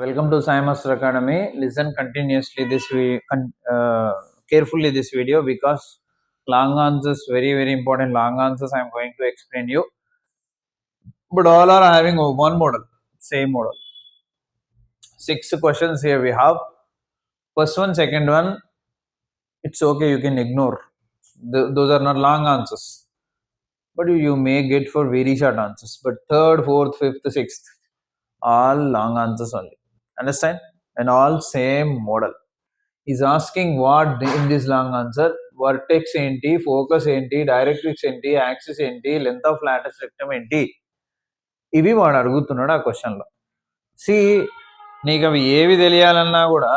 Welcome to Sai Master Academy. Listen continuously carefully this video because long answers very important. Long answers I am going to explain you, but all are having one model, same model. 6 questions here we have. First one, second one, it's okay, you can ignore. Those are not long answers, but you may get for very short answers. But third, fourth, fifth, sixth, all long answers only. Understand? And all same model. Is asking what in this long answer, vertex enti, focus enti, directrix enti, axis enti, length of lateral rectum enti, ఇవి వాడు అడుగుతున్నాడు ఆ క్వశ్చన్లో. C నీకు అవి ఏవి తెలియాలన్నా కూడా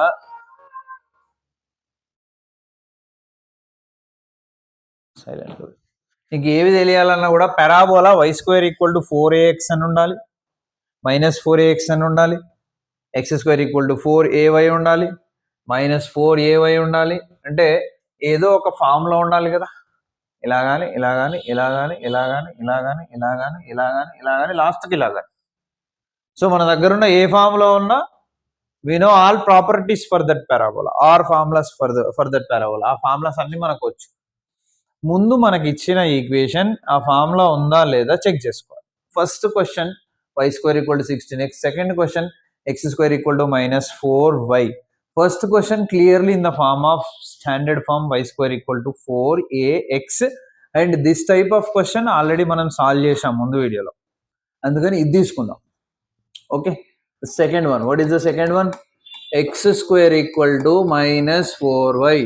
silent, నీకు ఏవి తెలియాలన్నా కూడా parabola y square equal to 4ax అని ఉండాలి, -4ax అని ఉండాలి, x square equal to 4ay ఉండాలి, -4ay ఉండాలి. అంటే ఏదో ఒక ఫామ్లో ఉండాలి కదా. ఇలా కానీ ఇలా కానీ ఇలా కానీ ఇలా కానీ ఇలా కానీ ఇలా కానీ ఇలా కానీ ఇలా కానీ లాస్ట్కి ఇలా కానీ. సో మన దగ్గర ఉన్న ఏ ఫామ్లో ఉన్నా we know all properties for that parabola or formulas for that parabola. ఆ ఫార్ములాస్ అన్ని మనకు వచ్చు. ముందు మనకి ఇచ్చిన ఈక్వేషన్ ఆ ఫార్ములా ఉందా లేదా చెక్ చేసుకోవాలి. First question y square equal to 16x, second question x square equal to -4y. First question clearly in the form of standard form y square equal to 4ax, and this type of question already మనం solve చేసాం ముందు వీడియోలో, అందుకని ఇది తీసుకుందాం. Okay, second one, what is the second one? x square equal to -4y.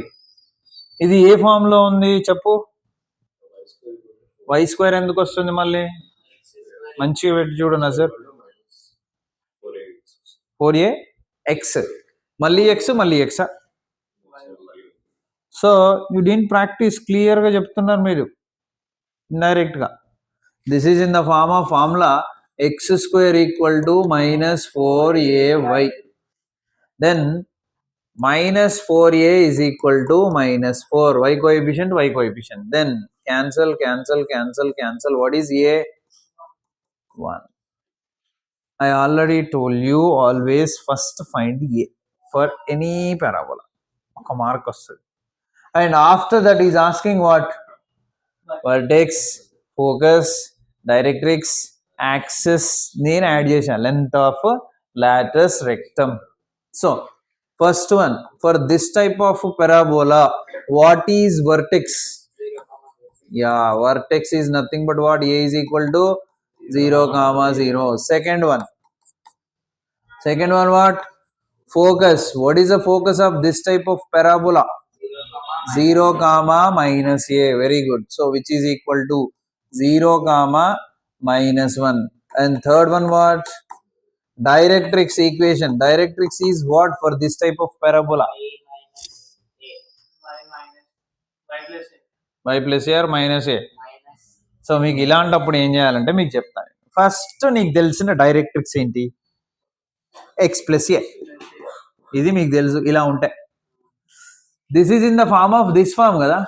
ఇది ఏ form లో ఉంది చెప్పు? y స్క్వేర్ ఎందుకు వస్తుంది మళ్ళీ? మంచిగా పెట్టి చూడు నజర్. 4ax మళ్ళీ ఎక్స్ మళ్ళీ ఎక్సా? సో యూ డీంట్ ప్రాక్టీస్, క్లియర్గా చెప్తున్నారు మీరు ఇండైరెక్ట్గా. This is in the form of formula x square equal to -4ay. Then -4a is equal to -4. y coefficient, y coefficient. Then cancel, cancel, cancel, cancel. What is a? 1. I already told you always first find a for any parabola. ఒక mark వస్తుంది. And after that is asking what? Vertex, focus, directrix, axis. నేను add చేశాను length of lateral rectum. So first one, for this type of parabola, what is vertex? Yeah, vertex is nothing but what? A is equal to 0, 0. Second one what? Focus. What is the focus of this type of parabola? 0, -a. Very good. So which is equal to 0, -1. And third one what? Directrix equation. Directrix is what for this type of parabola? y plus a or minus a. So మీకు ఇలాంటప్పుడు ఏం చేయాలంటే మీకు చెప్తాను. First నీకు తెలిసిన directrix ఏంటి? X plus a. ఇది మీకు తెలుసు. ఇలా ఉంటాయి. This is in the form of this form కదా,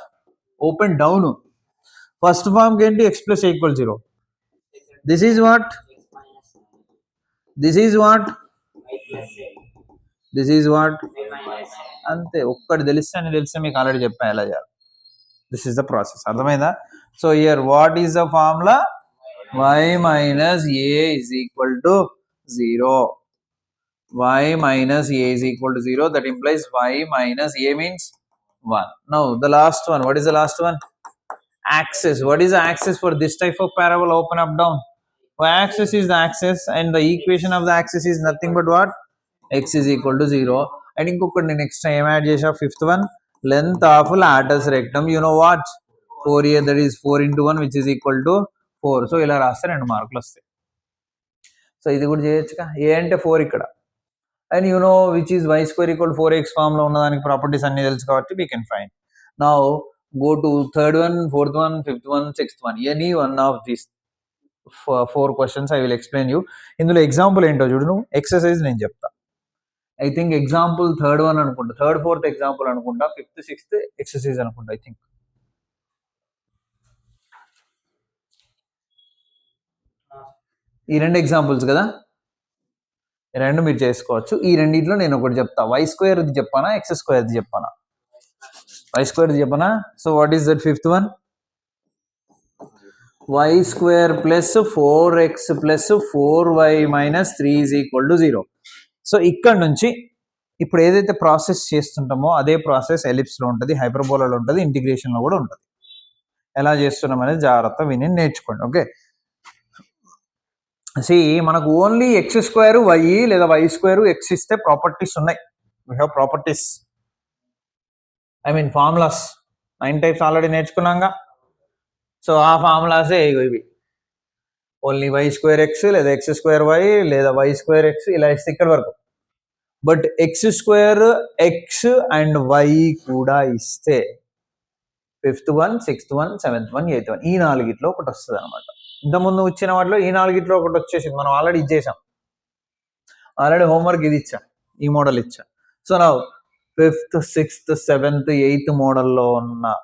ఓపెన్ డౌన్. ఫస్ట్ ఫార్మ్కి ఏంటి? X plus a equal 0. This is what? This is what? This is what? అంతే. ఒక్కటి తెలిస్తే మీకు ఆల్రెడీ చెప్పాను ఎలా చేయాలి. This is the process. అర్థమైందా? So here what is the formula? y minus a is equal to 0. y minus a is equal to 0. That implies y minus a means 1. Now the last one. What is the last one? Axis. What is the axis for this type of parabola? Open, up, down. Y-axis is the axis, and the equation of the axis is nothing but what? X is equal to 0. And ఇంకొకటి next time add చేసా. Fifth one, length of lateral rectum. You know what? 4a, that is 4 into 1, which is equal to 4. So ఇలా రాస్తే 2 మార్కులు వస్తాయి. So ఇది కూడా చేయొచ్చుగా. ఏ అంటే 4 ఇక్కడ. And you know which is y square equal 4x ఫామ్లో ఉన్నదానికి ప్రాపర్టీస్ అన్ని తెలుసు కాబట్టి we can find. Now go to third one, fourth one, fifth one, sixth one. Any one of these 4 questions I will explain you. ఇందులో example ఏంటో చూడు. నువ్వు exercise నేను చెప్తా. I think example third one అనుకుంటా, థర్డ్ ఫోర్త్ ఎగ్జాంపుల్ అనుకుంటా, fifth sixth exercise అనుకుంటా. I think ఈ 2 ఎగ్జాంపుల్స్ కదా. రెండు మీరు చేసుకోవచ్చు. ఈ రెండిట్లో నేను ఒకటి చెప్తా, వై స్క్వేర్ది చెప్పానా ఎక్స్ స్క్వేర్ది చెప్పానా? వై స్క్వేర్ది చెప్పనా? So what is that fifth one? Y square plus 4x plus 4y minus 3 is equal to 0. So ఇక్కడ నుంచి ఇప్పుడు ఏదైతే ప్రాసెస్ చేస్తుంటామో అదే ప్రాసెస్ ఎలిప్స్లో ఉంటుంది, హైపర్బోలాలో ఉంటుంది, ఇంటిగ్రేషన్లో కూడా ఉంటుంది. ఎలా చేస్తున్నాం అనేది జాగ్రత్త విని నేర్చుకోండి. ఓకే, మనకు ఓన్లీ ఎక్స్ స్క్వేర్ వై లేదా వై స్క్వేర్ ఎక్స్ ఇస్తే ప్రాపర్టీస్ ఉన్నాయి. We have properties, I mean formulas. 9 types already నేర్చుకున్నాగా. సో ఆ ఫార్ములాసే ఇవి. ఓన్లీ వై స్క్వేర్ ఎక్స్ లేదా ఎక్స్ స్క్వేర్ వై లేదా వై స్క్వేర్ ఎక్స్ ఇలా ఇస్తే ఇక్కడ వరకు. But x square x and y కూడా ఇస్తే 5th one, 6th one, 7th one, 8th one, ఈ నాలుగిట్లో ఒకటి వస్తుంది అనమాట. ఇంతకుముందు వచ్చిన వాటిలో ఈ నాలుగిట్లో ఒకటి వచ్చేసింది. మనం ఆల్రెడీ ఇచ్చేసాం, ఆల్రెడీ హోంవర్క్ ఇది ఇచ్చా, ఈ మోడల్ ఇచ్చా. సో నా 5th, 6th, 7th, 8th మోడల్లో ఉన్న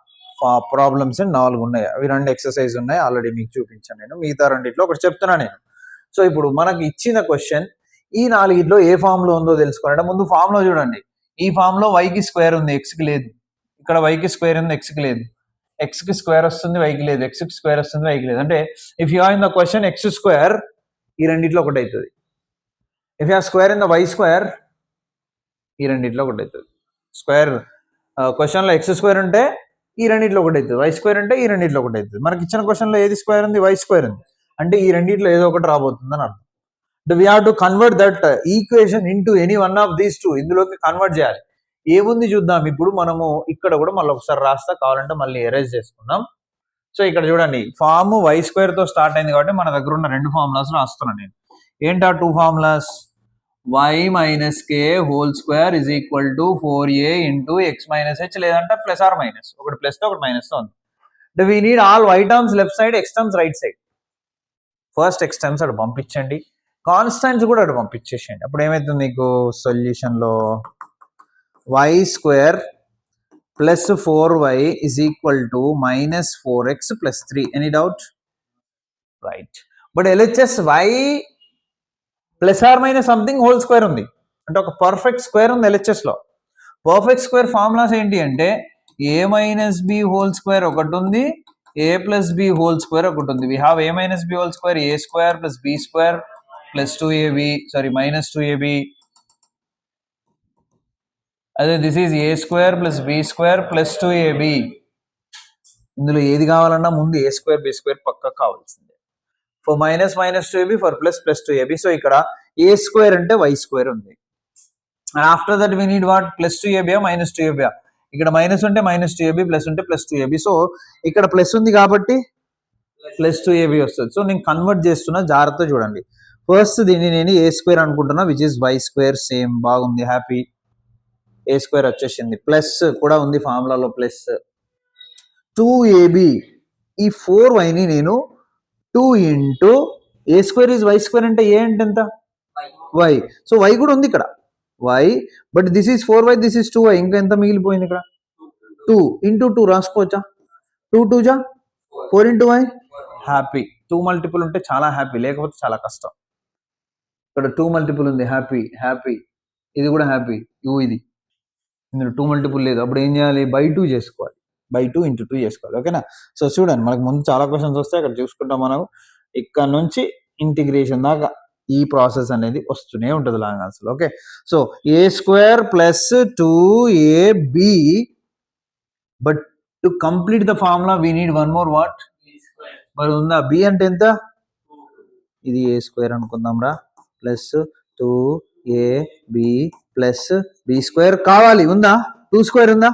ప్రాబ్లమ్స్ 4 ఉన్నాయి. అవి 2 ఎక్సర్సైజ్ ఉన్నాయి, ఆల్రెడీ మీకు చూపించాను నేను. మిగతా రెండిట్లో ఒకటి చెప్తున్నా నేను. సో ఇప్పుడు మనకి ఇచ్చిన క్వశ్చన్ ఈ నాలుగిట్లో ఏ ఫామ్ లో ఉందో తెలుసుకోవాలంటే ముందు ఫామ్ లో చూడండి. ఈ ఫామ్ లో వైకి స్క్వేర్ ఉంది, ఎక్స్కి లేదు. ఇక్కడ వైకి స్క్వేర్ ఉంది, ఎక్స్కి లేదు. ఎక్స్కి స్క్వేర్ వస్తుంది, వైకి లేదు. ఎక్స్కి స్క్వేర్ వస్తుంది, వైకి లేదు. అంటే if you are in the question x square, ఈ రెండిట్లో ఒకటి అవుతుంది. If you are square in the y square, ఈ రెండిట్లో ఒకటి అవుతుంది. స్క్వేర్ క్వశ్చన్లో ఎక్స్ స్క్వేర్ ఉంటే ఈ రెండిట్లో ఒకటి అవుతుంది, వై స్క్వేర్ అంటే ఈ రెండిట్లో ఒకటి అవుతుంది. మనకి ఇచ్చిన క్వశ్చన్లో ఏది స్క్వేర్ ఉంది? వై స్క్వేర్ ఉంది. అంటే ఈ రెండిట్లో ఏదో ఒకటి రాబోతుంది అని అర్థం. We have to convert that equation into any one of these two. ఇందులోకి కన్వర్ట్ చేయాలి. ఏముంది చూద్దాం. ఇప్పుడు మనము ఇక్కడ కూడా మళ్ళీ ఒకసారి రాస్తా, కావాలంటే మళ్ళీ ఎరేజ్ చేసుకుందాం. సో ఇక్కడ చూడండి, ఫామ్ వై స్క్వేర్ తో స్టార్ట్ అయింది కాబట్టి మన దగ్గర ఉన్న 2 ఫార్ములాస్ రాస్తున్నాను నేను. ఏంటి ఆ 2 formulas? y minus k whole square is equal to 4a into x minus h, లేదంటే ప్లస్ ఆర్ మైనస్, ఒకటి ప్లస్ తో ఒకటి మైనస్ తో ఉంది. అంటే we need all y terms left side, x terms right side. First x terms అటు పంపించండి, constants కూడా అటు పంపించేసేయండి. అప్పుడు ఏమవుతుంది మీకు సొల్యూషన్లో? Y square plus 4y is equal to minus 4x plus 3. Any doubt? Right. But LHS why plus or minus something whole square ఉంది, అంటే ఒక పర్ఫెక్ట్ స్క్వేర్ ఉంది ఎల్హెచ్ఎస్ లో. పర్ఫెక్ట్ స్క్వేర్ ఫార్ములాస్ ఏంటి అంటే a minus b whole square ఒకటి ఉంది, a plus b whole square ఒకటి ఉంది. We have a minus b whole square, a square plus b square plus 2ab, sorry minus 2ab. అదే this is a square plus b square plus 2ab. ఇందులో ఏది కావాలన్నా ముందు ఏ square B square పక్క కావాల్సిందే. For minus minus 2ab, for plus plus 2ab. So ఇక్కడ ఏ square అంటే y square ఉంది. And after that we need what? Plus 2ab minus 2ab. ఇక్కడ మైనస్ ఉంటే మైనస్ 2ab, ప్లస్ ఉంటే ప్లస్ 2ab. సో ఇక్కడ plus ఉంది కాబట్టి ప్లస్ 2ab వస్తుంది. సో నేను కన్వర్ట్ చేస్తున్నా, జాగ్రత్త చూడండి. ఫస్ట్ దీన్ని నేను ఏ స్క్వేర్ అనుకుంటున్నా, which is y square. Same, బాగుంది, హ్యాపీ. ఏ స్క్వేర్ వచ్చేసింది, ప్లస్ కూడా ఉంది ఫార్ములాలో ప్లస్ 2ab. ఈ 4yని నేను 2 into a square is y square అంటే ఏ అంటే ఎంత? వై. సో వై కూడా ఉంది ఇక్కడ, y. But this is 4y, this is 2y. ఇంకా ఎంత మిగిలిపోయింది ఇక్కడ? 2 ఇంటూ 2 రాసుకోవచ్చా? 2 2 జా 4 ఇంటూ వై. హ్యాపీ. 2 మల్టిపుల్ ఉంటే చాలా హ్యాపీ, లేకపోతే చాలా కష్టం. ఇక్కడ 2 మల్టిపుల్ ఉంది, హ్యాపీ హ్యాపీ. ఇది కూడా హ్యాపీ. ఇది ఇందులో 2 మల్టిపుల్ లేదు. అప్పుడు ఏం చేయాలి? బై 2 చేసుకోవాలి, బై 2 ఇంటూ 2 చేసుకోవాలి. ఓకేనా? సో చూడండి, మనకు ముందు చాలా క్వశ్చన్స్ వస్తాయి, అక్కడ చూసుకుంటాం. మనం ఇక్కడ నుంచి ఇంటిగ్రేషన్ దాకా ఈ ప్రాసెస్ అనేది వస్తూనే ఉంటుంది long answer. Okay, so A square plus 2ab, but to complete the formula we need one more what? మరి ఉందా? బి అంటే ఎంత? ఇది ఏ స్క్వేర్ అనుకుందాం రా, ప్లస్ 2ab ప్లస్ బి స్క్వేర్ కావాలి. ఉందా? 2 స్క్వేర్ ఉందా?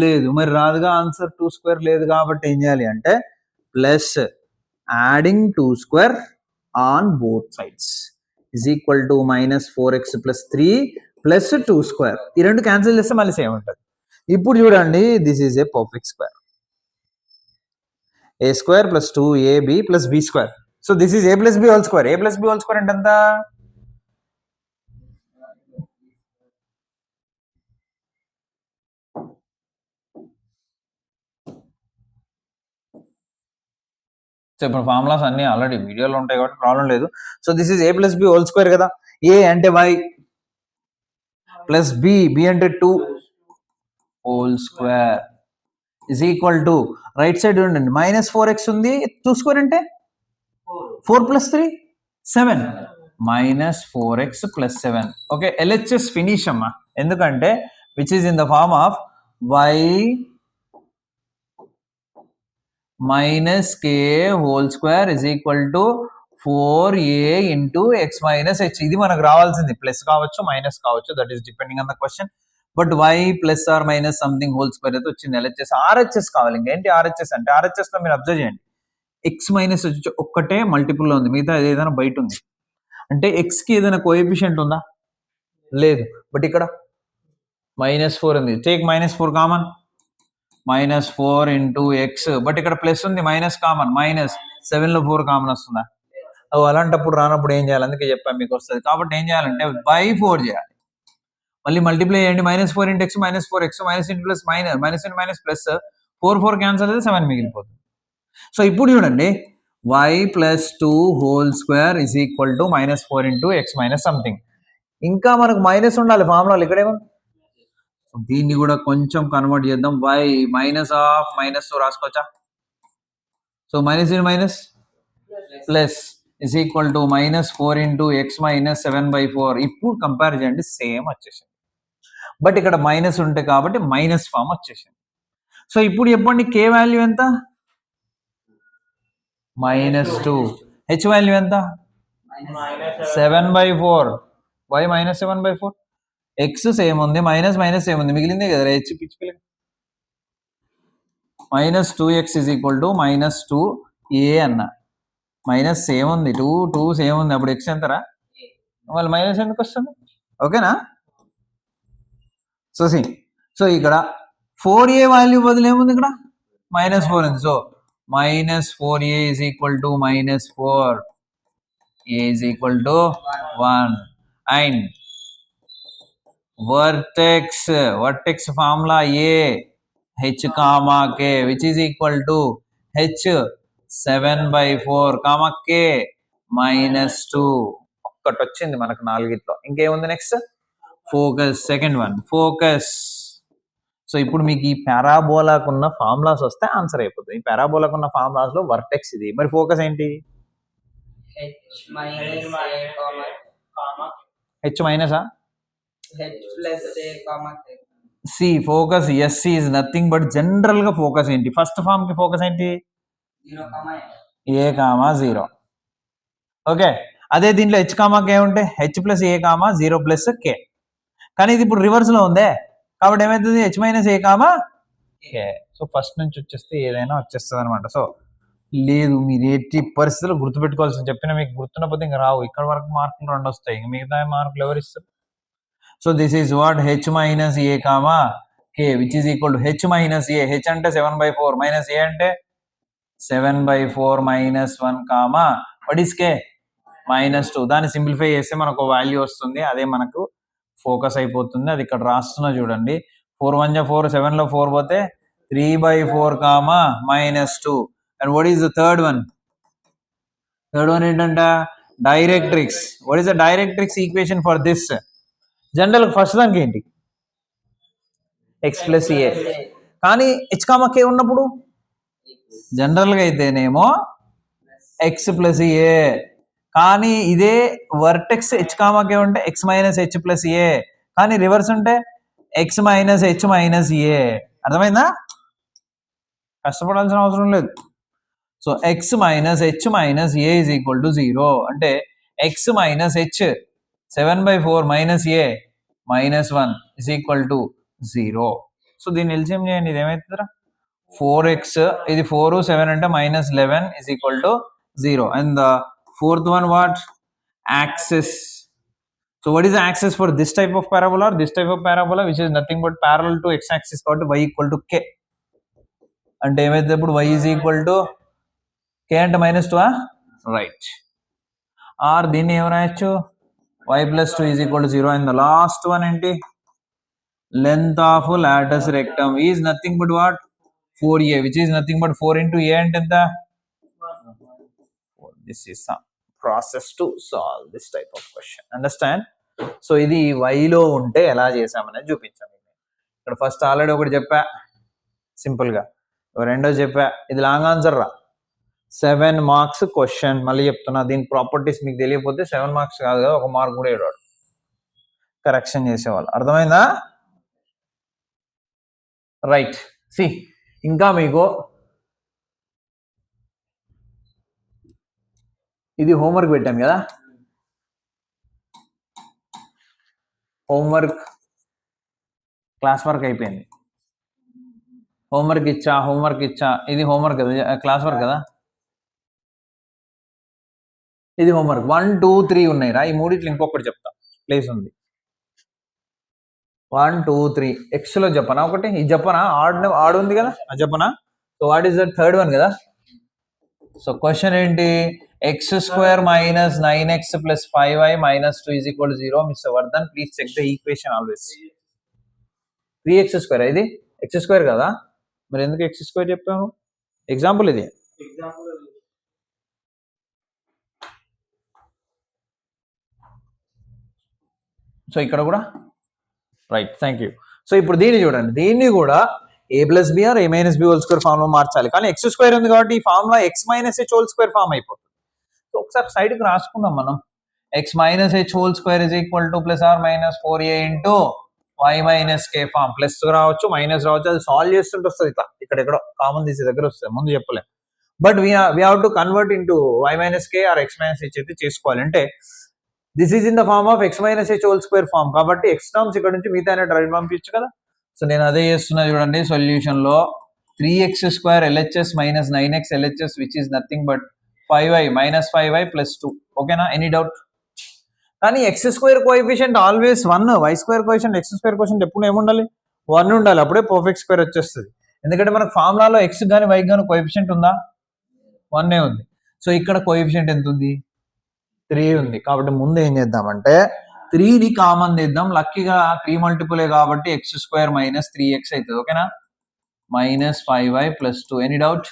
లేదు. మరి రాదుగా ఆన్సర్. 2 స్క్వేర్ లేదు కాబట్టి ఏం చేయాలి అంటే plus adding 2 square on both sides is equal to minus 4x plus 3 plus 2 square. ఈ రెండు క్యాన్సిల్ చేస్తే మళ్ళీ సేమ్ ఉంటుంది. ఇప్పుడు చూడండి, this is a perfect square. A square plus 2ab ప్లస్ b square. So this is a plus b whole square. A plus b whole square అంటే ఎంత? సో ఇప్పుడు ఫార్ములాస్ అన్ని ఆల్రెడీ వీడియోలో ఉంటాయి కాబట్టి ప్రాబ్లం లేదు. So this is a plus b whole square కదా. ఏ అంటే y ప్లస్ బి అంటే 2 whole square is equal to right side చూడండి -4x ఉంది 2 స్క్వేర్ అంటే 4 plus 3 7 -4x plus 7 okay LHS finish అమ్మా ఎందుకంటే which is in the form of y minus k whole square is equal to 4a into x minus h. ఇది మనకు రావాల్సింది plus కావచ్చు మైనస్ కావచ్చు that is depending on the question but y plus or minus something whole square అయితే వచ్చింది LHS RHS కావాలి ఇంకేంటి RHS అంటే RHS లో మీరు అబ్జర్వ్ చేయండి x మైనస్ వచ్చి ఒక్కటే మల్టిపుల్ లో ఉంది మిగతా ఏదైనా బయట ఉంది అంటే x కి ఏదైనా కోఎఫిషియంట్ ఉందా లేదు బట్ ఇక్కడ -4 ఉంది take -4 common -4 into x but ఇక్కడ ప్లస్ ఉంది మైనస్ కామన్ -7 లో 4 కామన్ వస్తుందా అలాంటప్పుడు రానప్పుడు ఏం చేయాలి అందుకే చెప్పాను మీకు వస్తుంది కాబట్టి ఏం చేయాలంటే బై 4 చేయాలి మళ్ళీ మల్టిప్లై చేయండి -4 into x -4x minus into plus minus into minus plus 4 cancel అయితే 7 మిగిలిపోతుంది సో ఇప్పుడు చూడండి y plus 2 whole square is equal to -4 into x minus something ఇంకా మనకు మైనస్ ఉండాలి ఫార్ములాలు ఇక్కడేమో దీన్ని కూడా కొంచెం కన్వర్ట్ చేద్దాం y -2 రాసుకోవచ్చా so minus plus is equal to -4 into x -7/4 ఇప్పుడు కంపేర్ చేయండి సేమ్ వచ్చేసింది బట్ ఇక్కడ మైనస్ ఉంటే కాబట్టి మైనస్ ఫామ్ వచ్చేసింది సో ఇప్పుడు చెప్పండి k వాల్యూ ఎంత -2 h వాల్యూ ఎంత 7/4 y -7/4 x సేమ్ ఉంది మైనస్ సేమ్ ఉంది మిగిలిందే కదా హెచ్ పిచ్చి -2x is equal to -2a అన్న మైనస్ సేమ్ ఉంది 2 సేమ్ ఉంది అప్పుడు x ఎంతరా మళ్ళీ మైనస్ ఎందుకు వస్తుంది ఓకేనా సో ఇక్కడ 4a వాల్యూ బదులు ఏముంది ఇక్కడ -4 ఉంది so -4a is equal to -4 a is equal to 1 and vertex formula a h comma k which is equal to h 7/4 comma k -2 ఒక్కటి వచ్చింది మనకు నాలుగిట్లో ఇంకేముంది next focus second one focus so ఇప్పుడు మీకు ఈ పారాబోలాకు ఉన్న ఫార్ములాస్ వస్తే ఆన్సర్ అయిపోతుంది ఈ పారాబోలాకు ఉన్న ఫార్ములాస్ లో వర్టెక్స్ ఇది మరి ఫోకస్ ఏంటి h minus h plus a comma k see focus s is nothing but general గా ఫోకస్ ఏంటి ఫస్ట్ ఫార్మ్ కి ఫోకస్ ఏంటి 0, a, 0 ఓకే అదే దీంట్లో h కామా k ఉంటే h plus a, 0 plus k కానీ ఇది ఇప్పుడు రివర్స్ లో ఉందే కాబట్టి ఏమైతుంది h minus a, k so first నుంచి వచ్చేస్తే ఏదైనా వచ్చేస్తుంది అనమాట సో లేదు మీరు ఎట్టి పరిస్థితుల్లో గుర్తుపెట్టుకోవాల్సింది చెప్పిన మీకు గుర్తున్నపోతే ఇంకా రావు ఇక్కడ వరకు మార్కులు 2 వస్తాయి ఇంక మిగతా మార్కులు ఎవరు ఇస్తారు so this is what h minus a, k which is equal to h minus a h అంటే 7/4 minus a అంటే 7/4 minus 1 what is k -2 దాన్ని సింప్లిఫై చేస్తే మనకు వాల్యూ వస్తుంది అదే మనకు ఫోకస్ అయిపోతుంది అది ఇక్కడ రాస్తున్నా చూడండి 4 1 4 7 లో 4 పోతే 3/4 -2 and what is the third one ఏంటంట directrix what is the directrix equation for this general first దానికి ఏంటి x plus a కానీ h, k ఉన్నప్పుడు జనరల్ గా అయితేనేమో x plus a కానీ ఇదే వర్టెక్స్ h, k ఉంటే x minus h plus a కానీ రివర్స్ ఉంటే x minus h minus a అర్థమైందా కష్టపడాల్సిన అవసరం లేదు so x minus h minus a is equal to 0 అంటే x minus h 7/4 minus a minus 1 is equal to 0 so దీన్ని LCM చేయండి ఇది ఏమవుతుందిరా 4x ఇది 4 7 అంటే -11 is equal to 0 and the fourth one what axis so what is the axis for this type of parabola or this type of parabola which is nothing but parallel to x axis కాబట్టి y equal to k అంటే ఏమైతే ఇప్పుడు y is equal to k అంటే -2 right are దీన్ని ఏం రాయొచ్చు y plus 2 is equal to 0 and the last one ఏంటి length of latus rectum is nothing but what 4a which is nothing but 4 into a అంటే ఎంత this is process to solve this type of question. Understand? So ఇది వైలో ఉంటే ఎలా చేసామనేది చూపించాను. ఇక్కడ first already ఒకటి చెప్పా సింపుల్గా, రెండో చెప్పా, ఇది లాంగ్ ఆన్సర్ రా, 7 మార్క్స్ క్వశ్చన్. మళ్ళీ చెప్తున్నా, దీని ప్రాపర్టీస్ మీకు తెలియకపోతే 7 మార్క్స్ కాదు కదా, 1 మార్క్ కూడా ఇవ్వడు, కరెక్షన్ చేసేవాళ్ళు. అర్థమైందా? రైట్. సి ఇంకా మీకు ఇది హోంవర్క్ పెట్టాను కదా, హోంవర్క్ క్లాస్ వర్క్ అయిపోయింది. హోంవర్క్ ఇచ్చా, ఇది హోంవర్క్ కదా, క్లాస్ వర్క్ కదా, ఇది హోంవర్క్. 1, 2, 3 ఉన్నాయి రా, ఈ మూడిట్లు ఇంకొకటి చెప్తా, ప్లేస్ ఉంది. 1, 2, 3 ఎక్స్లో చెప్పనా ఒకటి, ఇది చెప్పనా, ఆడ్ ఉంది కదా, అది చెప్పనా. So what is the third one కదా. సో క్వశ్చన్ ఏంటి, x² minus 9x plus 5y minus 2 is equal to 0. Mr. Vardhan, please check the equation always. 3x² ఇది x² కదా, మరి ఎందుకు x² చెప్పాము, ఎగ్జాంపుల్ ఇది. సో ఇక్కడ కూడా రైట్, థ్యాంక్ యూ. సో ఇప్పుడు దీన్ని చూడండి, దీన్ని కూడా a plus b or a minus b whole square form లో మార్చాలి, కానీ x² ఉంది కాబట్టి ఈ ఫామ్ లో x minus h whole square form అయిపోతుంది. సో ఒకసారి సైడ్కి రాసుకుందాం మనం, x minus h whole square is equal to plus or minus 4a into y minus k form. Plus రావచ్చు, మైనస్ రావచ్చు, అది సాల్వ్ చేస్తుంటే వస్తుంది ఇట్లా, ఇక్కడ కామన్ తీసే దగ్గర వస్తుంది, ముందు చెప్పలేం. But we have to convert into y minus k or x minus h అయితే చేసుకోవాలి. అంటే this is in the form of x minus h whole square form, కాబట్టి x టర్మ్స్ ఇక్కడ నుంచి మిగతా రైట్ పంపించచ్చు కదా. సో నేను అదే చేస్తున్నా చూడండి, సొల్యూషన్ లో 3x² LHS minus 9x LHS which is nothing but 5y minus 5y plus 2. ఓకేనా, ఎనీ డౌట్? కానీ x² coefficient always 1, y² coefficient x² coefficient ఎప్పుడు ఏముండాలి, 1 ఉండాలి, అప్పుడే పర్ఫెక్ట్ స్క్వేర్ వచ్చేస్తుంది. ఎందుకంటే మనకు ఫార్ములాలో x కానీ y కానీ కోఎఫిషియంట్ ఉందా, 1 ఉంది. సో ఇక్కడ కోఎఫిషియంట్ ఎంత ఉంది, 3 ఉంది. కాబట్టి ముందు ఏం చేద్దామంటే 3ని కామన్ తీద్దాం, లక్కీగా 3 మల్టిపులే కాబట్టి x² minus 3x అవుతుంది. ఓకేనా, minus 5y plus 2. Any doubt?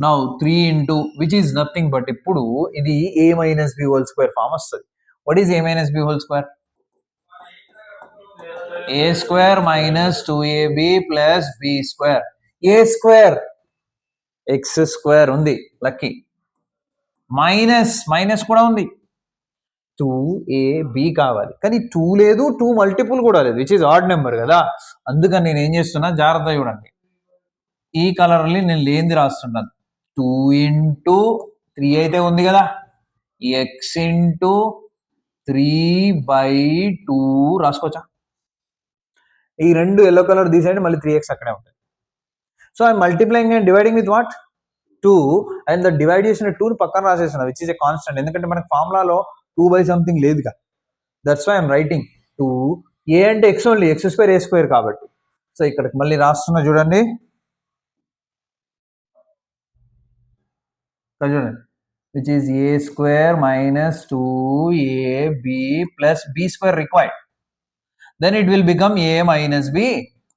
Now 3 into which is nothing but ఇప్పుడు ఇది a minus b whole square form వస్తుంది. What is a minus b whole square? a² minus 2ab plus b². a² x² ఉంది lucky, minus కూడా ఉంది, 2ab కావాలి, కానీ 2 లేదు, 2 multiple కూడా లేదు, విచ్ ఈజ్ ఆడ్ నెంబర్ కదా. అందుకని నేను ఏం చేస్తున్నా, జాగ్రత్త చూడండి, ఈ కలర్ని నేను లేనిది రాస్తున్నాను. 2 into 3 అయితే ఉంది కదా, x into 3/2 రాసుకోవచ్చా? ఈ రెండు ఎల్లో కలర్ తీసేయండి, మళ్ళీ 3x అక్కడే ఉంటుంది. So I multiplying and dividing with what, 2, and the divide చేసిన 2ని పక్కన రాసేస్తున్నా, విచ్ ఈస్ ఏ కాన్స్టెంట్, ఎందుకంటే మనకి ఫార్ములాలో 2/something లేదుగా, that's why I'm writing 2. a అంటే x ఓన్లీ, x² a² కాబట్టి. సో ఇక్కడికి మళ్ళీ రాస్తున్నా చూడండి, which is a² minus 2ab plus b² required. Then it will become a minus b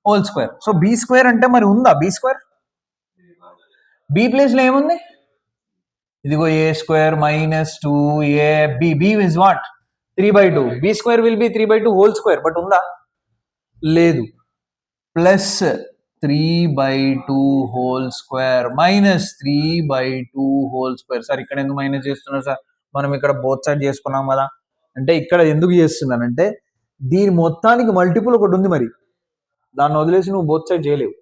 whole square. So b² అంటే మరి ఉందా b²? b ప్లేస్ లో ఏముంది, ఇదిగో a² minus 2ab, b is what, 3/2, b² will be 3/2 whole square, but ఉందా, లేదు, plus 3/2 whole square minus 3/2 whole square. Sir ఇక్కడ ఎందుకు మైనస్ చేస్తున్నారు సార్, మనం ఇక్కడ బోత్ సైడ్ చేసుకున్నాం కదా. అంటే ఇక్కడ ఎందుకు చేస్తున్నానంటే దీని మొత్తానికి మల్టిపుల్ ఒకటి ఉంది, మరి దాన్ని వదిలేసి నువ్వు బోత్ సైడ్ చేయలేవు,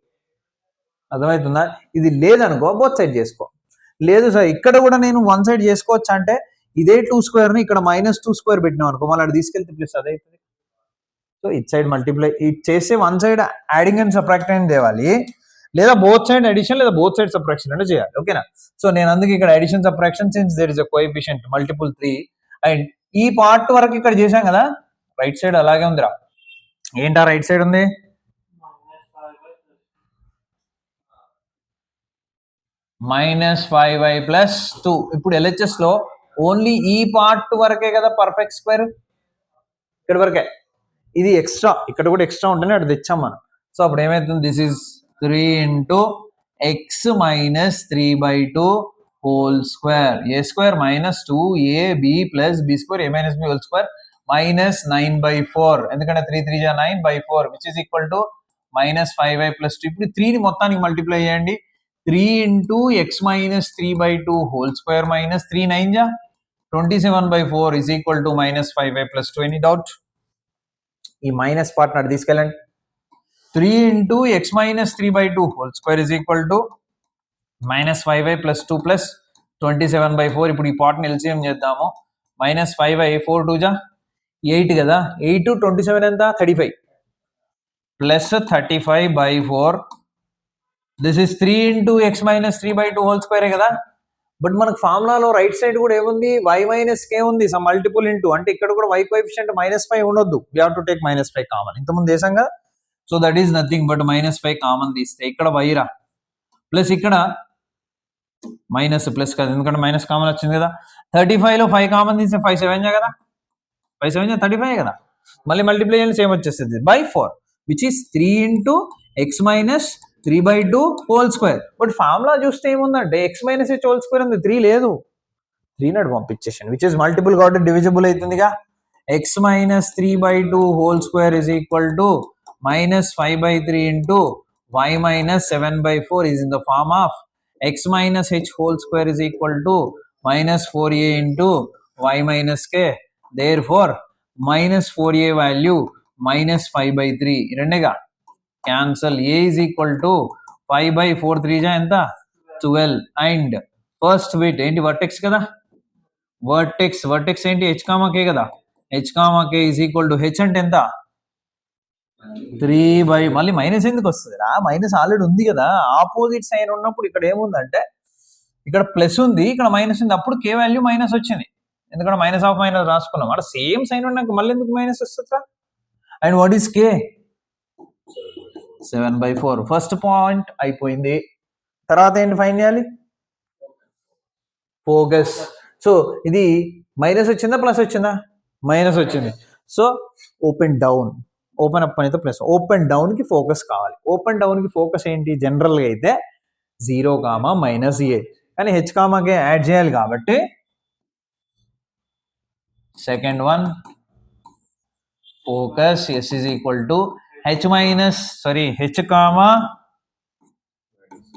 అర్థమవుతుందా. ఇది లేదనుకో బోత్ సైడ్ చేసుకో, లేదు సార్ ఇక్కడ కూడా నేను 1 సైడ్ చేసుకోవచ్చా అంటే ఇదే 2² ఇక్కడ -2² పెట్టినాం అనుకో, మళ్ళీ అది తీసుకెళ్తే ప్లస్ అదే అవుతుంది. So it side multiply it చేస్తే 1 సైడ్ యాడింగ్ అండ్ సబ్ట్రాక్టింగ్ తేవాలి, లేదా బోత్ సైడ్ అడిషన్ లేదా బోత్ సైడ్ సబ్ట్రాక్షన్ అంటే చేయాలి. ఓకేనా. సో నేను అందుకే ఇక్కడ addition subtraction, since there is a coefficient multiple 3, and ఈ పార్ట్ వరకు ఇక్కడ చేశాం కదా, రైట్ సైడ్ అలాగే ఉందిరా. ఏంటా రైట్ సైడ్ ఉంది, -5y plus 2. ఇప్పుడు LHS లో ఓన్లీ ఈ పార్ట్ వరకే కదా పర్ఫెక్ట్ స్క్వేర్, ఇక్కడ వరకే, ఇది ఎక్స్ట్రా, ఇక్కడ కూడా ఎక్స్ట్రా ఉంటేనే అటు తెచ్చాం మనం. సో అప్పుడు ఏమవుతుంది, this is 3 into x minus 3/2 whole square. A square minus 2ab plus b square a minus b whole square minus 9/4. ఎందుకంటే 3 3 ja 9/4 which is equal to minus 5y plus 2. ఇప్పుడు 3ని మొత్తానికి మల్టిప్లై చేయండి. 3 into x minus 3/2 whole square minus 3 9 ja 27/4 is equal to minus 5y plus 2. Any doubt? ఈ minus part నాటి తీసుకెళ్ళండి. 3 into x minus 3/2 whole square is equal to minus 5y plus 2 plus 27/4. ఇప్పుడు ఈ పార్ట్ని LCM చేద్దాము. Minus 5y 4 2 జా 8 కదా, 8 27 ఎంత 35 plus 35/4. This is 3 into x minus 3/2 whole స్క్వేరే కదా. బట్ మనకు ఫార్ములాలో రైట్ సైడ్ కూడా ఏముంది, y మైనస్ కే ఉంది, సమ్ మల్టిపుల్ ఇంటూ, అంటే ఇక్కడ కూడా y కోఎఫిషియంట్ -5 ఉండొద్దు. We have to take -5 common. ఇంతకుముందు దేశం కదా, so that is nothing but -5 common తీస్తే ఇక్కడ y రా, ప్లస్ ఇక్కడ మైనస్ ప్లస్ కదా, ఎందుకంటే మైనస్ కామన్ వచ్చింది కదా. 35లో 5 కామన్ తీస్తే 5 7 కదా, 5 7 35 కదా. మళ్ళీ మల్టిప్లై చేయండి సేమ్ వచ్చేస్తుంది by 4 which is 3 into x minus 3/2 whole square. But formula చూస్తే ఏముందంటే x minus h whole square ఉంది, 3 లేదు. 3 నాట్ పంపించేసాను విచ్ ఇస్ మల్టిపుల్ కాబట్టి డివిజిబుల్ అవుతుందిగా. x minus 3/2 whole square is equal to minus 5/3 into y minus 7/4 is in the form of x minus h whole square is equal to minus 4a into y minus k. Therefore minus 4a value minus 5/3 రెండేగా cancel. a is equal to 5/4 3 ja ఎంత 12 and first bit ఏంటి vertex కదా, vertex ఏంటి h comma k కదా, h comma k is equal to h అంటే ఎంత 3 మళ్ళీ minus ఎందుకు వస్తుంది రా, మైనస్ ఆల్రెడీ ఉంది కదా. ఆపోజిట్ సైన్ ఉన్నప్పుడు ఇక్కడ ఏముందంటే ఇక్కడ ప్లస్ ఉంది, ఇక్కడ మైనస్ ఉంది, అప్పుడు కే వాల్యూ మైనస్ వచ్చింది, ఎందుకంటే మైనస్ ఆఫ్ మైనస్ రాసుకున్నాం. అక్కడ సేమ్ సైన్ ఉన్నాక మళ్ళీ ఎందుకు మైనస్ వస్తుందా. And what is K 7/4. First point అయిపోయింది. తర్వాత ఏంటి ఫైన్ చేయాలి, ఫోకస్. సో ఇది మైనస్ వచ్చిందా ప్లస్ వచ్చిందా, మైనస్ వచ్చింది. So open down, open up అనేది ప్లస్, ఓపెన్ డౌన్ కి ఫోకస్ కావాలి. ఓపెన్ డౌన్ కి ఫోకస్ ఏంటి, జనరల్ గా అయితే 0, -a, కానీ h, k యాడ్ చేయాలి కాబట్టి second one focus s is equal to h,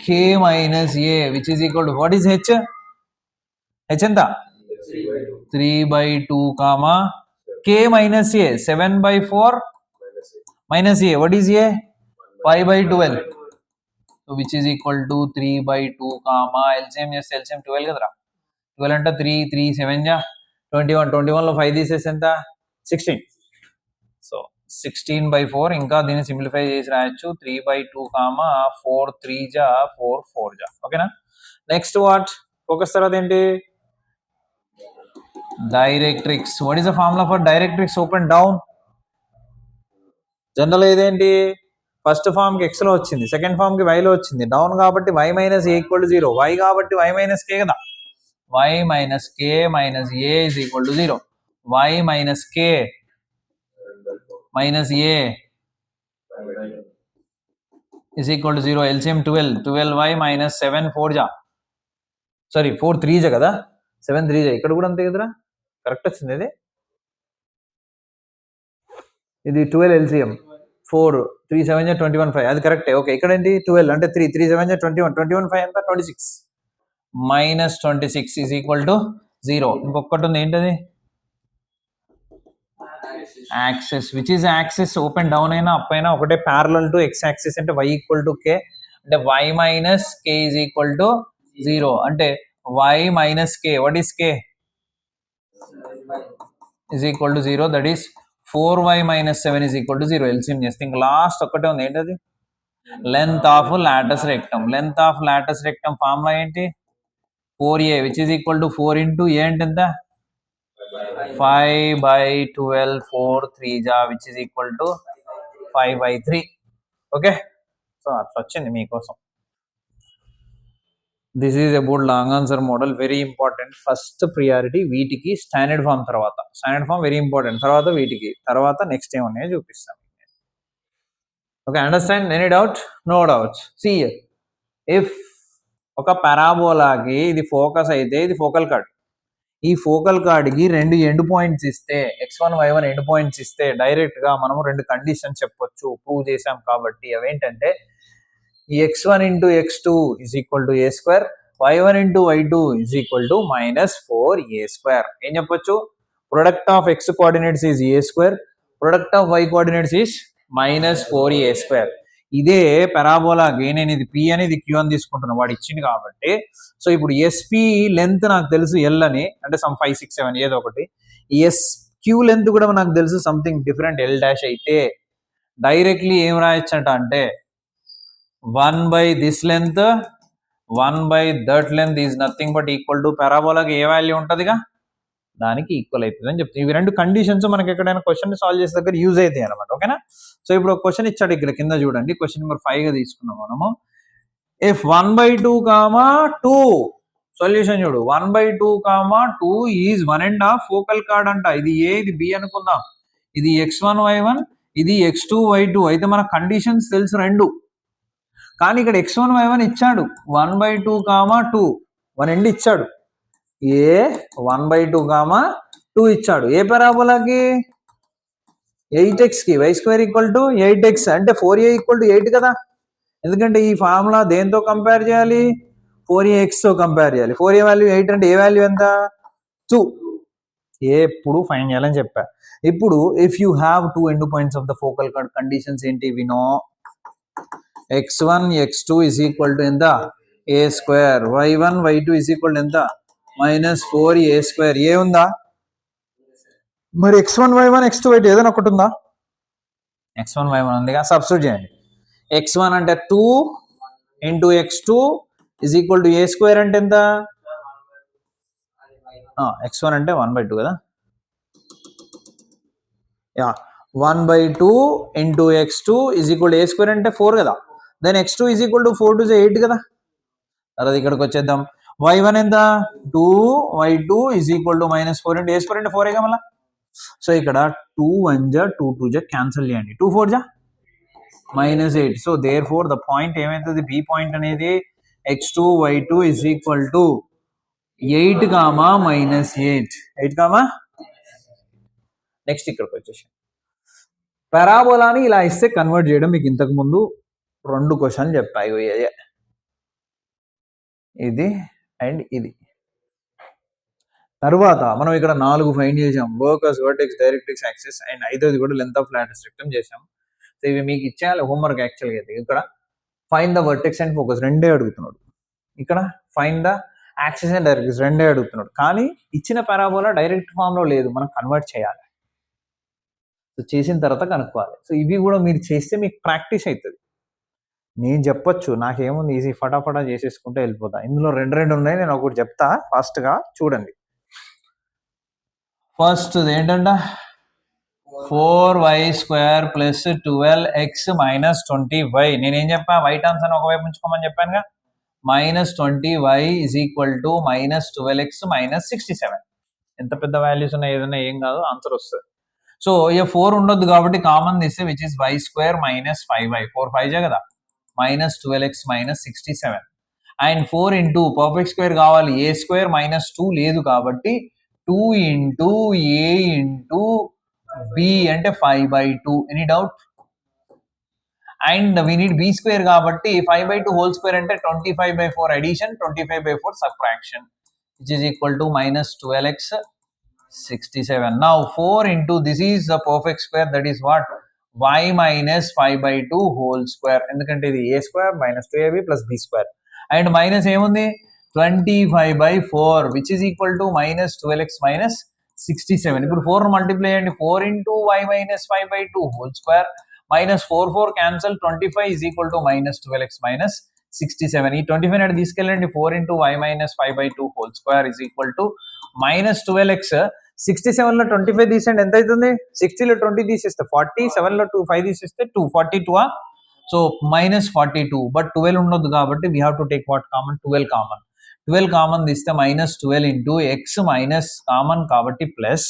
k minus a which is equal to what is h ఎంత 3/2 k minus a 7/4 minus a, what is a 5/12, so which is equal to 3/2 LCM చేస్తే LCM 12 కదరా, 12 అంటే 3 3 7 ja 21, 21లో 5 తీసేస్తే ఎంత 16, so 16/4. ఇంకా దీన్ని simplify చేసి రాయొచ్చు 3/2 4 3 ja 4 4 ja. ఓకేనా. నెక్స్ట్ వాట్ ఫోకస్ తర్వాత ఏంటి, directrix. What is the formula for directrix open down. General ఇదేంటి, ఫస్ట్ ఫామ్ కి x లో వచ్చింది, సెకండ్ ఫామ్ కి y లో వచ్చింది, డౌన్ కాబట్టి y minus a equal to 0, y కాబట్టి y మైనస్ k కదా, y minus k minus a is equal to 0, y minus k minus a is equal to 0. LCM 12y minus 7 4 ja, sorry 4 3 ja కదా, 7 3 ja, ఇక్కడ కూడా అంతే కదరా, correct వచ్చింది ఇది. ఇది 12 LCM 4 3 7 ja 21 5, అది కరెక్టే. ఓకే, ఇక్కడ ఏంటి 12 అంటే 3 3 7 ja 21, 21 5 ఎంత 26, మైనస్ 26 is equal to 0. ఇంకొకటి ఉంది ఏంటది, axis. Which is axis, open down అయినా అప్ అయినా ఒకటే, ప్యారలల్ టు ఎక్స్ యాక్సిస్ అంటే y ఈక్వల్ టు k, అంటే y minus k is equal to 0, అంటే y minus k, what is k is equal to 0, that is 4y minus 7 is equal to 0. LCM చేస్తే ఇంకా last ఒక్కటే ఉంది ఏంటది, length of Lotus rectum. Length of Lotus rectum formula ఏంటి 4a which is equal to 4 into a అంటే ఎంత 5/12 4 3 ja which is equal to 5/3. Okay, so అట్లా వచ్చింది మీకోసం. This is about long answer model, very important. First priority వీటికి, standard form తర్వాత, standard form very important, తర్వాత వీటికి, తర్వాత నెక్స్ట్ ఏమున్నాయో చూపిస్తాను. Okay, understand, any doubt, no doubts. See here, if ఒక పారాబోలాకి ఇది ఫోకస్ అయితే ఇది ఫోకల్ కార్డ్. ఈ ఫోకల్ కార్డ్కి 2 ఎండ్ పాయింట్స్ ఇస్తే x1 y1 ఎండ్ పాయింట్స్ ఇస్తే డైరెక్ట్ గా మనం 2 కండిషన్స్ చెప్పొచ్చు, ప్రూవ్ చేసాం కాబట్టి. అవేంటంటే x1 into x2 is equal to a square, y1 into y2 is equal to -4a square. ఏం చెప్పొచ్చు? Product of x coordinates is a square, product of y coordinates is -4a square. ఇదే పారాబోలాకి నేను ఇది p అనేది q అని తీసుకుంటున్నా, వాడు ఇచ్చింది కాబట్టి. సో ఇప్పుడు ఎస్పి లెంత్ నాకు తెలుసు ఎల్ అని, అంటే సమ్ 5 6 7 ఏదో ఒకటి. ఎస్ క్యూ లెంత్ కూడా నాకు తెలుసు సంథింగ్ డిఫరెంట్ ఎల్ డాష్ అయితే డైరెక్ట్లీ ఏం రాయొచ్చంట అంటే 1 by this length 1 by that length is nothing but equal to పారాబోలాకి ఏ వాల్యూ ఉంటుందిగా దానికి ఈక్వల్ అవుతుంది అని చెప్తుంది. ఇవి 2 కండిషన్స్ మనకి ఎక్కడైనా క్వశ్చన్ సాల్వ్ చేసే దగ్గర యూజ్ అవుతాయి అనమాట. ఓకేనా? సో ఇప్పుడు ఒక క్వశ్చన్ ఇచ్చాడు ఇక్కడ కింద చూడండి, క్వశ్చన్ నెంబర్ 5 గా తీసుకున్నాం మనము. ఇఫ్ 1/2, 2 సొల్యూషన్ చూడు. 1/2, 2 ఈజ్ 1.5 ఫోకల్ కార్డ్ అంట. ఇది ఏ ఇది బి అనుకుందాం. ఇది x1 y1 ఇది x2 y2. అయితే మన కండిషన్స్ తెలుసు 2, కానీ ఇక్కడ x1 y1 ఇచ్చాడు 1/2, 2 1 ఎండ్ ఇచ్చాడు. ఏ 1/2, 2 ఇచ్చాడు. ఏ పారాబోలాకి 8x కి y square equal to 8x అంటే 4a ఈక్వల్ టు 8 కదా. ఎందుకంటే ఈ ఫార్ములా దేంతో కంపేర్ చేయాలి? 4ax తో కంపేర్ చేయాలి. 4a వాల్యూ 8 అంటే ఏ వాల్యూ ఎంత? 2. ఏ ఎప్పుడు ఫైండ్ చేయాలని చెప్పా. ఇప్పుడు if you have 2 end points of the focal chord conditions ఏంటి? We know x1 x2 is equal to ఎంత? a square. y1 y2 is equal to ఎంత? -4a square. ఏ ఉందా? మరి x1 y1 x2 y2 ఏదైనా ఒకటి ఉందా? x1 y1 ఉందిగా, substitute చేయండి. x1 అంటే 2 into x2 is equal to a square అంటే ఎంత? x1 అంటే 1/2 కదా. 1/2 into x2 is equal to a square అంటే 4 కదా. Then x2 is equal to 4 to 8 కదా. తర్వాత ఇక్కడికి వచ్చేద్దాం. y1 ఎంత? 2 y2 is equal to -4 into a square అంటే 4 మళ్ళా. సో ఇక్కడ 2 1 జా 2 2 జా క్యాన్సిల్ చేయండి. 2 4 జా -8. So therefore the point ఏమైతుంది? బి పాయింట్ అనేది x2 y2 is equal to 8, -8. 8, next ఇక్కడికి వచ్చేసి పారాబోలాని ఇలా ఇస్తే కన్వర్ట్ చేయడం మీకు ఇంతకు ముందు 2 క్వశ్చన్లు చెప్పాయి. ఇది అండ్ ఇది. తర్వాత మనం ఇక్కడ 4 ఫైండ్ చేసాం. Locus, vertex, directrix, axis and 5ది కూడా లెంత్ ఆఫ్ లాటిస్ రెక్టమ్ చేసాం. సో ఇవి మీకు ఇచ్చేయాలి హోంవర్క్ యాక్చువల్గా. అయితే ఇక్కడ find the vertex and focus 2 అడుగుతున్నాడు. ఇక్కడ find the axis and directrix 2 అడుగుతున్నాడు. కానీ ఇచ్చిన పారాబోలా డైరెక్ట్ ఫామ్ లో లేదు, మనం కన్వర్ట్ చేయాలి. సో చేసిన తర్వాత కనుక్కోవాలి. సో ఇవి కూడా మీరు చేస్తే మీకు ప్రాక్టీస్ అవుతుంది. నేను చెప్పొచ్చు, నాకేముంది ఈజీ ఫటాఫటా చేసేసుకుంటే వెళ్ళిపోతా. ఇందులో 2 ఉన్నాయి, నేను ఒకటి చెప్తా ఫాస్ట్గా చూడండి. ఫస్ట్ ఏంటంట 4y square plus 12x minus 20y. నేనేం చెప్పా? వై టర్మ్స్ అని ఒకవైపు ఉంచుకోమని చెప్పానుగా. -20y is equal to -12x -67. ఎంత పెద్ద వాల్యూస్ ఉన్నాయి, ఏదైనా ఏం కాదు, ఆన్సర్ వస్తుంది. సో ఇక 4 ఉండొద్దు కాబట్టి కామన్ తీస్తే which is y square -5y. 4 5 కదా, -12x -67. And 4 into perfect square కావాలి, a స్క్వేర్ -2 లేదు కాబట్టి 2 ఇంటూ a ఇంటూ b అంటే 5/2. Any doubt? And we need b square కాబట్టి 5/2 హోల్ స్క్వేర్ అంటే 25/4 addition, 25/4 subtraction, which is equal to -12x 67. Now 4 into this is the perfect square, that is what? y minus 5/2 whole square. ఎందుకంటే ఇది a square minus 2ab plus b square. And minus ఏముంది? 25/4 which is equal to -12x -67. ఇప్పుడు 4 multiply చేయండి. 4 into y minus 5/2 whole square minus 4 4 cancel, 25 is equal to -12x -67. ఈ 25 అనేది తీసుకెళ్ళండి. 4 into y minus 5/2 whole square is equal to -12x. 67 లో 25 తీసేయండి, ఎంత అవుతుంది? 60 లో 20 తీసేస్తే 40, 7 లో 5 తీసేస్తే 242. సో -42. బట్ 12 ఉండొద్దు కాబట్టి we have to take what common? 12 common. 12 common తీస్తే -12 ఇంటూ ఎక్స్ మైనస్ కామన్ కాబట్టి ప్లస్.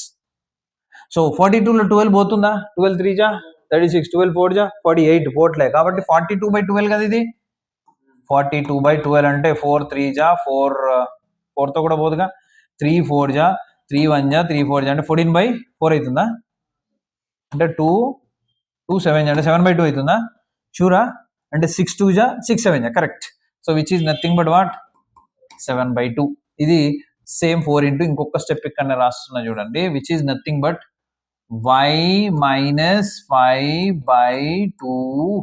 సో 42 లో 12 పోతుందా? 12 3 జా 36, 12 4 జా 48 పోట్లే కాబట్టి 42/12 కదా ఇది. 42/12 అంటే 4 3 జా 4 4తో కూడా పోదుగా 3 4 జా 3 1 జా 3 4 జా అంటే 14/4 అవుతుందా అంటే 2 2 7 అంటే 7/2 అవుతుందా షూరా అంటే 6 2 జా 6 7 జా correct so which is nothing but what 7/2 ఇది సేమ్ 4 ఇంటూ ఇంకొక స్టెప్ ఇక్కడ రాస్తున్నా చూడండి which is nothing but y minus 5/2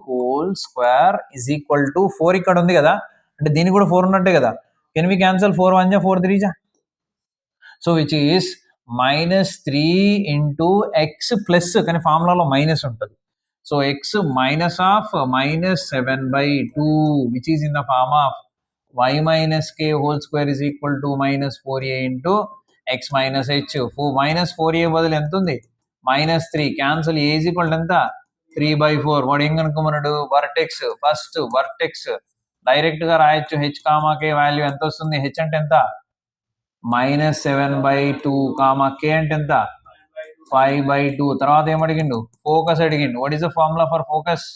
whole square is equal to 4 ఇక్కడ ఉంది కదా అంటే దీనికి కూడా 4 ఉన్నట్టే కదా కెన్ వి క్యాన్సల్ 4 1 జా 4 3 జా so which is -3 into x plus కానీ ఫార్ములాలో మైనస్ ఉంటుంది so x minus of -7/2 which is in the form of y minus k whole square is equal to -4a into x minus h -4a బదులు ఎంత ఉంది -3 cancel A is equal ఎంత 3/4 వాడు ఏం కనుక్కోమన్నాడు vertex first vertex direct గా రాయొచ్చు H comma కే value ఎంత వస్తుంది హెచ్ అంటే ఎంత -7/2 కామా కే అంటే ఎంత 5/2 తర్వాత ఏం అడిగిండు ఫోకస్ అడిగిండు what is the formula for focus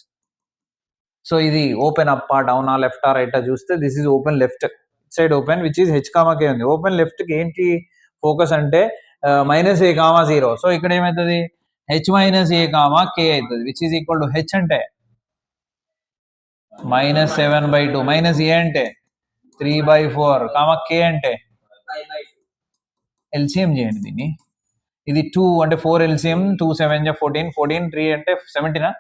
so ఇది open up down left right చూస్తే this is open left side open which is h comma k ఉంది ఓపెన్ లెఫ్ట్ కి ఏంటి ఫోకస్ అంటే -a,0 సో ఇక్కడ ఏమవుతుంది h - a, k అవుతుంది which is equal to H అంటే -7/2 -a అంటే 3/4 k అంటే ఎల్సిఎం చేయండి దీన్ని ఇది 2 అంటే 4 ఎల్సిఎం 2 7 జా 14 14 3 అంటే 17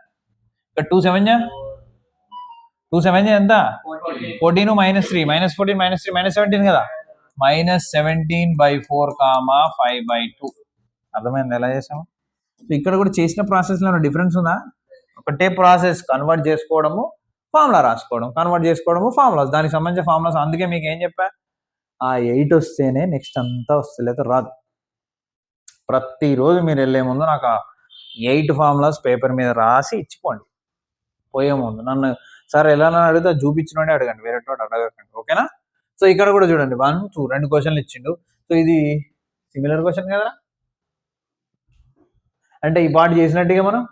ఇక్కడ 2 7 జా 2 7 జా ఎంత 14 -3 -14 -3 -17 కదా -17/4 5/2 అర్థమైంది ఎలా చేసాము సో ఇక్కడ కూడా చేసిన ప్రాసెస్లో డిఫరెన్స్ ఉందా ఒకటే ప్రాసెస్ కన్వర్ట్ చేసుకోవడము ఫార్ములా రాసుకోవడం కన్వర్ట్ చేసుకోవడము ఫార్ములాస్ దానికి సంబంధించిన ఫార్ములాస్ అందుకే మీకు ఏం చెప్పా ఆ 8 వస్తేనే నెక్స్ట్ అంతా వస్తుంది లేదా రాదు ప్రతిరోజు మీరు వెళ్ళే ముందు నాకు 8 ఫార్ములాస్ పేపర్ మీద రాసి ఇచ్చిపోండి పోయే ముందు నన్ను సార్ ఎలా అడిగితే చూపించిన అడగండి వేరే అడగకండి ఓకేనా సో ఇక్కడ కూడా చూడండి 1 2 2 క్వశ్చన్లు ఇచ్చిండు సో ఇది సిమిలర్ క్వశ్చన్ కదా అంటే ఈ పార్ట్ చేసినట్టుగా మనం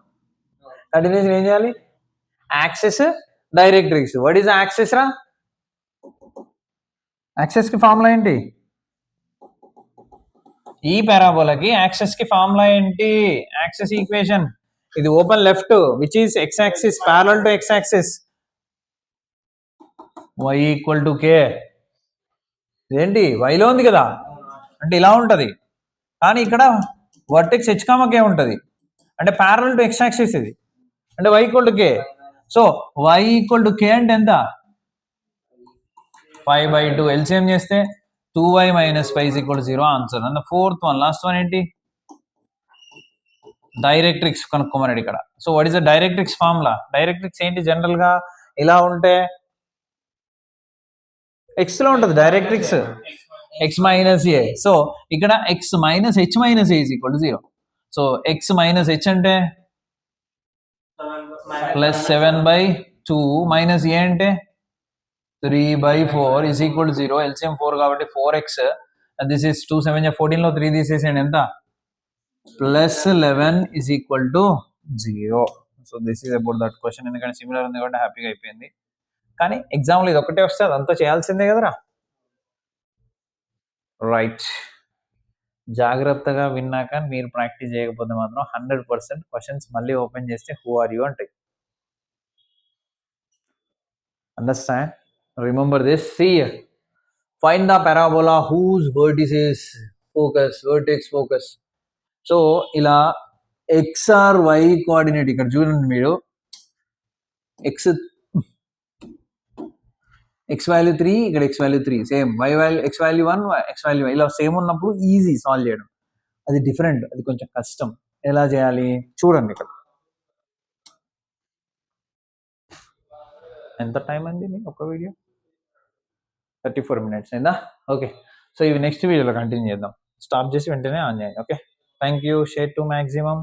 కంటిన్యూషన్ ఏం చేయాలి access directrix what is access రా యాక్సెస్ కి ఫార్ములా ఏంటి ఈ పారాబోలాకి యాక్సెస్ కి ఫార్ములా ఏంటి యాక్సెస్ ఈక్వేషన్ ఇది open left which is X axis parallel to X axis y = k ఏంటి వైలో ఉంది కదా అంటే ఇలా ఉంటది కానీ ఇక్కడ వర్టెక్స్ h, k ఉంటది అంటే ప్యారలల్ టు x యాక్సిస్ ఇది అంటే y = k so y = k అంటే ఎంత 5/2 ఎల్సిఎం చేస్తే 2y - 5 = 0 answer and fourth one last one ఏంటి డైరెక్ట్రిక్స్ కనుక్కోమన్నాడు ఇక్కడ so what is the directrix formula directrix ఏంటి జనరల్ గా ఇలా ఉంటే ఎక్స్ లో ఉంటుంది డైరెక్ట్రిక్స్ x - a సో ఇక్కడ x - h - a = 0 so x - h అంటే +7/2 - a అంటే 3/4 = 0 ఎల్సిఎం 4 కాబట్టి 4x అండ్ దిస్ ఇస్ 2 7 14 లో 3 తీసేసేయండి ఎంత +11 = 0 so this is about that question ఎందుకంటే సిమిలర్ ఉంది కాబట్టి హ్యాపీగా అయిపోయింది కానీ ఎగ్జామ్లో ఇది ఒకటే వస్తే అదంతా చేయాల్సిందే కదరా రైట్ జాగ్రత్తగా విన్నాక మీరు ప్రాక్టీస్ చేయకపోతే మాత్రం 100% క్వశ్చన్స్ మళ్ళీ ఓపెన్ చేస్తే హూ ఆర్ యూ అంటే understand remember this see find the parabola whose vertices focus vertex focus so ఇలా XR Y కోఆర్డినేట్ ఇక్కడ చూడండి మీరు x వాల్యూ 3 ఇక్కడ x value 3 same y value x value 1 x value ఇలా same ఉన్నప్పుడు easy solve చేయడం అది డిఫరెంట్ అది కొంచెం కష్టం ఎలా చేయాలి చూడండి ఇక్కడ ఎంత టైం అండి మీకు ఒక వీడియో 34 minutes అయిందా ఓకే సో ఇవి నెక్స్ట్ వీడియోలో కంటిన్యూ చేద్దాం స్టాప్ చేసి వెంటనే ఆన్ చేయండి okay thank you share to maximum